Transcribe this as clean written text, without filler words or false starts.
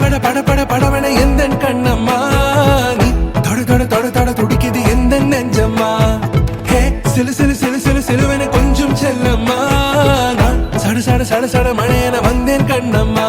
பட பட பட படவன எந்த கண்ணம்மா நீ தொட தொட தொட தொட துடிக்குது எந்த நெஞ்சம்மா ஹே சிலு சிலு சிலு சிலு சிலுவன கொஞ்சம் செல்லம்மா நான் சட சட சட சட மழையன வந்தேன் கண்ணம்மா